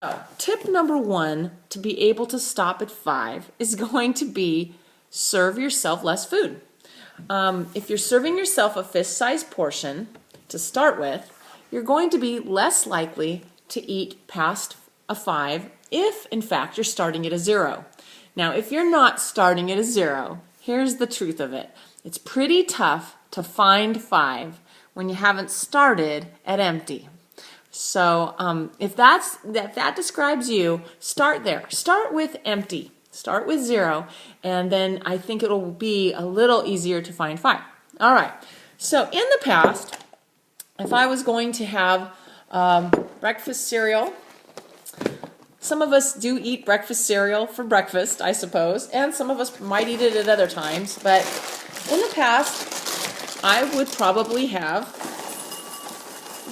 So, tip number one to be able to stop at 5 is going to be serve yourself less food. If you're serving yourself a fist-sized portion to start with, you're going to be less likely to eat past a 5 if, in fact, you're starting at a 0. Now, if you're not starting at a 0, here's the truth of it. It's pretty tough to find 5 when you haven't started at empty. So if that describes you, start there. Start with empty. Start with 0, and then I think it'll be a little easier to find 5. All right. So in the past, if I was going to have breakfast cereal, some of us do eat breakfast cereal for breakfast, I suppose, and some of us might eat it at other times. But in the past, I would probably have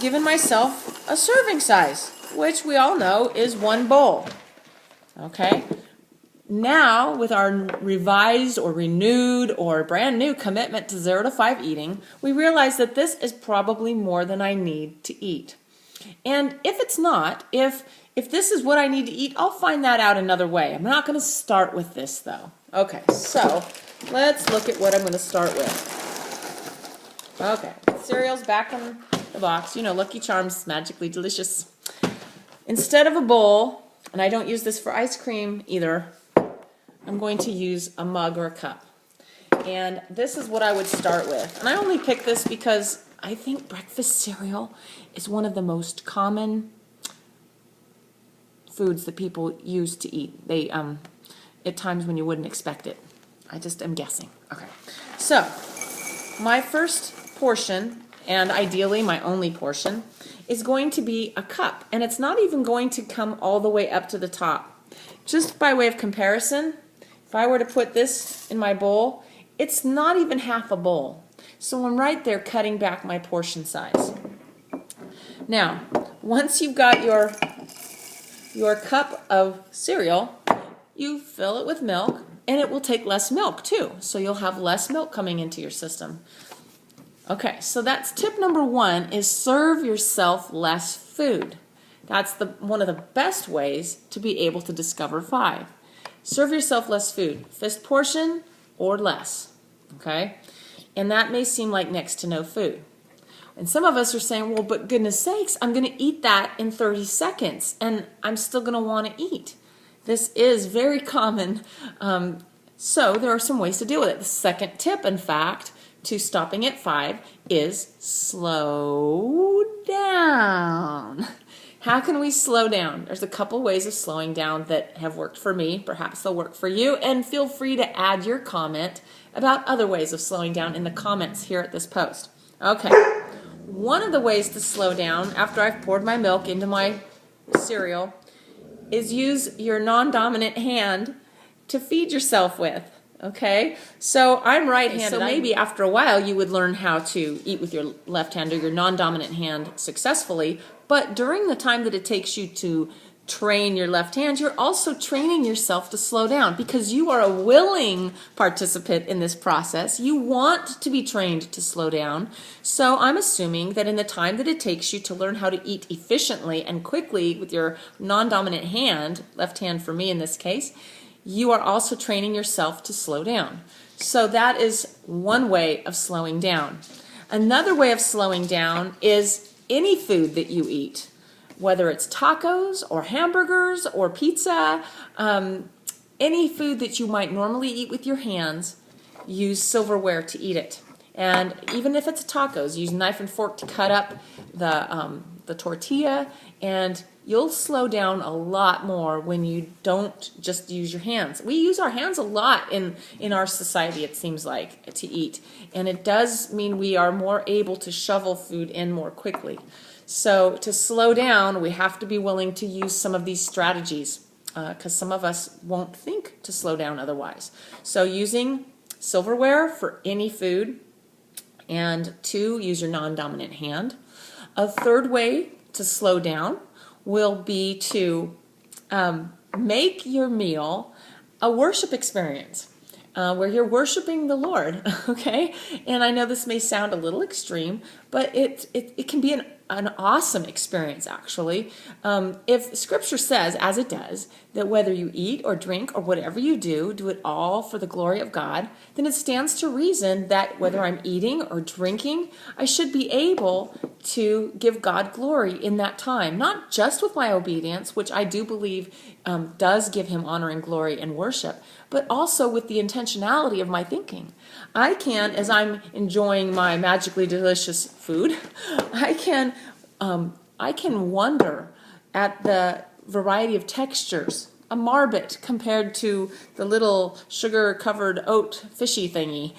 given myself a serving size, which we all know is 1 bowl. Okay? Now, with our revised or renewed or brand new commitment to 0 to 5 eating, we realize that this is probably more than I need to eat. And if it's not, if this is what I need to eat, I'll find that out another way. I'm not going to start with this, though. Okay, so let's look at what I'm going to start with. Okay, cereal's back in the box. You know, Lucky Charms, magically delicious. Instead of a bowl, and I don't use this for ice cream either, I'm going to use a mug or a cup. And this is what I would start with. And I only picked this because I think breakfast cereal is one of the most common foods that people use to eat. They at times when you wouldn't expect it. I just am guessing. Okay. So, my first portion, and ideally my only portion, is going to be a cup. And it's not even going to come all the way up to the top. Just by way of comparison, if I were to put this in my bowl, it's not even half a bowl. So I'm right there cutting back my portion size. Now, once you've got your cup of cereal, you fill it with milk, and it will take less milk too. So you'll have less milk coming into your system. Okay, so that's tip number one, is serve yourself less food. That's one of the best ways to be able to discover 5. Serve yourself less food, fist portion or less, okay? And that may seem like next to no food. And some of us are saying, well, but goodness sakes, I'm going to eat that in 30 seconds, and I'm still going to want to eat. This is very common, so there are some ways to deal with it. The second tip, in fact, to stopping at 5 is slow down. How can we slow down? There's a couple ways of slowing down that have worked for me. Perhaps they'll work for you. And feel free to add your comment about other ways of slowing down in the comments here at this post. Okay. One of the ways to slow down after I've poured my milk into my cereal is use your non-dominant hand to feed yourself with. Okay, so I'm right-handed. So maybe after a while you would learn how to eat with your left hand or your non-dominant hand successfully, but during the time that it takes you to train your left hand, you're also training yourself to slow down because you are a willing participant in this process. You want to be trained to slow down. So I'm assuming that in the time that it takes you to learn how to eat efficiently and quickly with your non-dominant hand, left hand for me in this case, you are also training yourself to slow down. So that is one way of slowing down. Another way of slowing down is any food that you eat, whether it's tacos or hamburgers or pizza, any food that you might normally eat with your hands, use silverware to eat it. And even if it's tacos, use knife and fork to cut up the tortilla, and you'll slow down a lot more when you don't just use your hands. We use our hands a lot in our society, it seems like, to eat. And it does mean we are more able to shovel food in more quickly. So to slow down, we have to be willing to use some of these strategies because some of us won't think to slow down otherwise. So using silverware for any food, and 2, use your non-dominant hand. A third way to slow down will be to make your meal a worship experience where you're worshiping the Lord, okay? And I know this may sound a little extreme, but it can be an an awesome experience, actually. If Scripture says, as it does, that whether you eat or drink or whatever you do it all for the glory of God, then it stands to reason that whether I'm eating or drinking, I should be able to give God glory in that time, not just with my obedience, which I do believe does give him honor and glory and worship, but also with the intentionality of my thinking. I can, as I'm enjoying my magically delicious food, I can wonder at the variety of textures. A marbot compared to the little sugar-covered oat fishy thingy,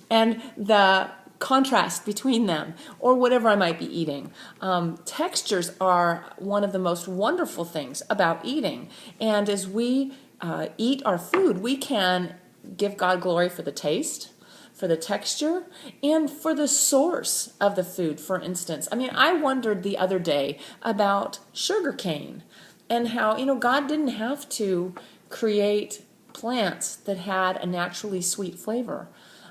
and the contrast between them, or whatever I might be eating. Textures are one of the most wonderful things about eating, and as we eat our food, we can give God glory for the taste, for the texture, and for the source of the food, for instance. I mean, I wondered the other day about sugar cane and how, God didn't have to create plants that had a naturally sweet flavor.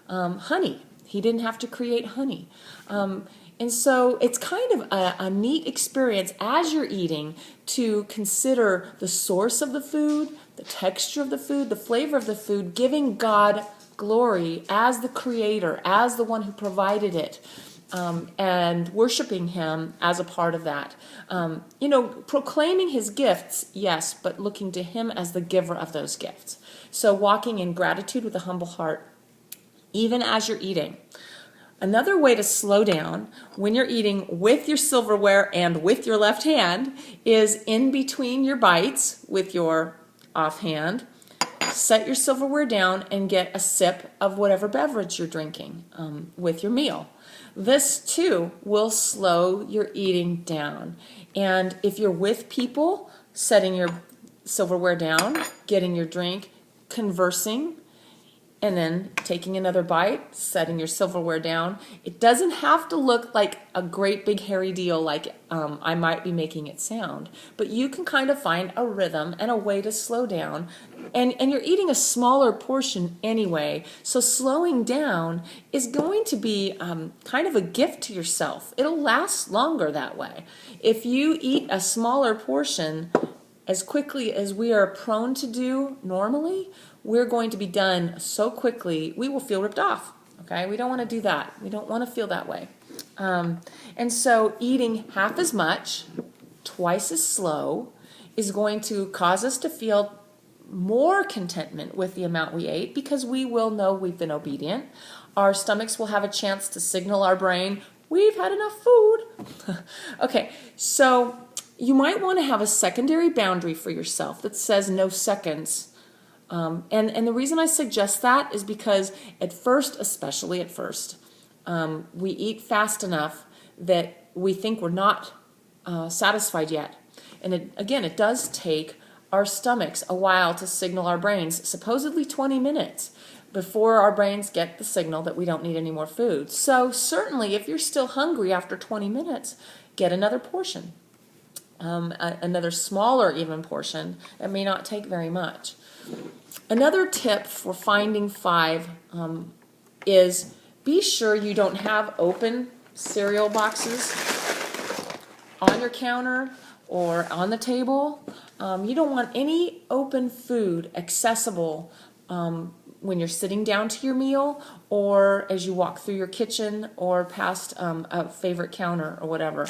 Honey, he didn't have to create honey. And so it's kind of a neat experience as you're eating to consider the source of the food, the texture of the food, the flavor of the food, giving God glory as the creator, as the one who provided it, and worshiping him as a part of that. Proclaiming his gifts, yes, but looking to him as the giver of those gifts. So walking in gratitude with a humble heart, even as you're eating. Another way to slow down when you're eating with your silverware and with your left hand is in between your bites with your offhand. Set your silverware down and get a sip of whatever beverage you're drinking with your meal. This too will slow your eating down. And if you're with people, setting your silverware down, getting your drink, conversing, and then taking another bite, setting your silverware down. It doesn't have to look like a great big hairy deal like I might be making it sound, but you can kind of find a rhythm and a way to slow down. And you're eating a smaller portion anyway, so slowing down is going to be kind of a gift to yourself. It'll last longer that way. If you eat a smaller portion as quickly as we are prone to do normally, we're going to be done so quickly, we will feel ripped off, okay? We don't want to do that. We don't want to feel that way. And so eating half as much, twice as slow, is going to cause us to feel more contentment with the amount we ate because we will know we've been obedient. Our stomachs will have a chance to signal our brain, we've had enough food. Okay, so you might want to have a secondary boundary for yourself that says no seconds. And the reason I suggest that is because at first, especially at first, we eat fast enough that we think we're not satisfied yet. And it does take our stomachs a while to signal our brains, supposedly 20 minutes, before our brains get the signal that we don't need any more food. So certainly if you're still hungry after 20 minutes, get another portion. Another smaller even portion. It may not take very much. Another tip for finding 5 is be sure you don't have open cereal boxes on your counter or on the table. You don't want any open food accessible when you're sitting down to your meal or as you walk through your kitchen or past a favorite counter or whatever.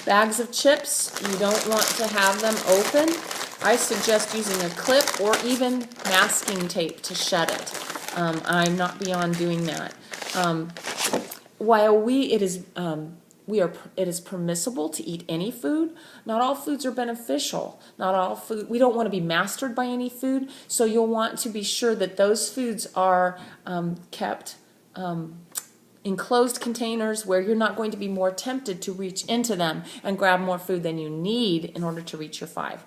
Bags of chips, you don't want to have them open. I suggest using a clip or even masking tape to shut it. I'm not beyond doing that. While it is permissible to eat any food, not all foods are beneficial. We don't want to be mastered by any food, so you'll want to be sure that those foods are kept in closed containers where you're not going to be more tempted to reach into them and grab more food than you need in order to reach your 5.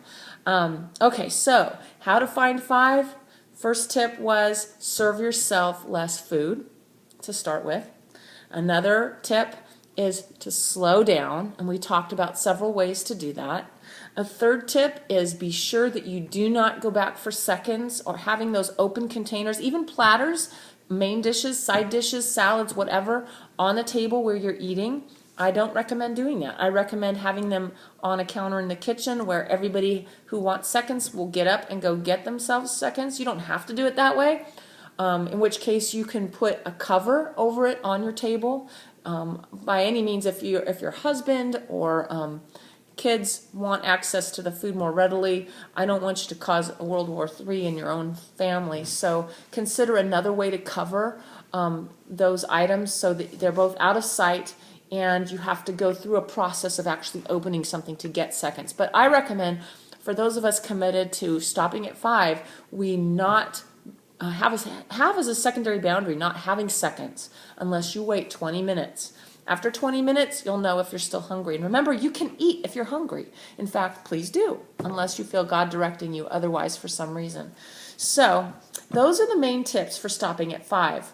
Okay, so how to find 5? First tip was serve yourself less food to start with. Another tip is to slow down, and we talked about several ways to do that. A third tip is be sure that you do not go back for seconds or having those open containers, even platters, main dishes, side dishes, salads, whatever, on the table where you're eating. I don't recommend doing that. I recommend having them on a counter in the kitchen where everybody who wants seconds will get up and go get themselves seconds. You don't have to do it that way, in which case you can put a cover over it on your table. By any means, if your husband or kids want access to the food more readily, I don't want you to cause a World War III in your own family. So consider another way to cover those items so that they're both out of sight and you have to go through a process of actually opening something to get seconds. But I recommend, for those of us committed to stopping at 5, we not have as a secondary boundary not having seconds unless you wait 20 minutes. After 20 minutes, you'll know if you're still hungry. And remember, you can eat if you're hungry. In fact, please do, unless you feel God directing you otherwise for some reason. So those are the main tips for stopping at 5.